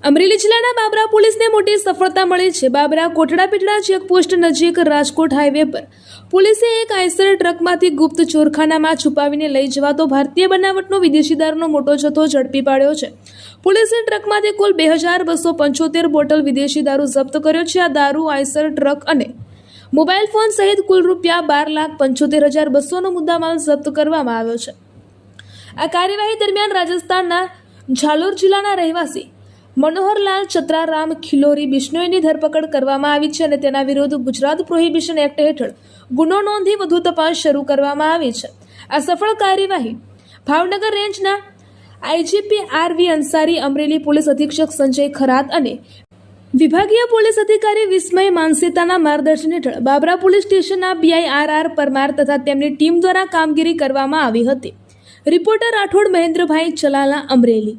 અમરેલી જિલ્લાના બાબરા પોલીસને મોટી સફળતા મળી છે। બાબરા કોટડા પીટડા ચેકપોસ્ટ નજીક રાજકોટ હાઈવે પર પોલીસે એક આઈસર ટ્રકમાંથી ગુપ્ત ચોરખાનામાં છુપાવીને લઈ જવાતો ભારતીય બનાવટનો વિદેશી દારૂનો મોટો જથ્થો ઝડપી પાડ્યો છે। પોલીસે ટ્રકમાંથી કુલ 2275 બોટલ વિદેશી દારૂ જપ્ત કર્યો છે। આ દારૂ આઈસર ટ્રક અને મોબાઈલ ફોન સહિત કુલ રૂપિયા 12,75,200 નો મુદ્દામાલ જપ્ત કરવામાં આવ્યો છે। આ કાર્યવાહી દરમિયાન રાજસ્થાનના ઝાલોર જિલ્લાના રહેવાસી મનોહરલાલ ચત્રારામ ખિલોરી બિશ્નોઈની ધરપકડ કરવામાં આવી છે અને તેના વિરુદ્ધ ગુજરાત પ્રોહિબિશન એક્ટ હેઠળ ગુનો નોંધી વધુ તપાસ શરૂ કરવામાં આવી છે। આ સફળ કાર્યવાહી ભાવનગર રેન્જના IGP R V Ansari, Amreli police અધિક્ષક સંજય ખરાત અને વિભાગીય પોલીસ અધિકારી વિસ્મય માનસેતાના માર્ગદર્શન હેઠળ બાબરા પોલીસ સ્ટેશનના પીઆઈ આર પરમાર તથા તેમની ટીમ દ્વારા કામગીરી કરવામાં આવી હતી। રિપોર્ટર રાઠોડ મહેન્દ્રભાઈ ચલાલા, અમરેલી।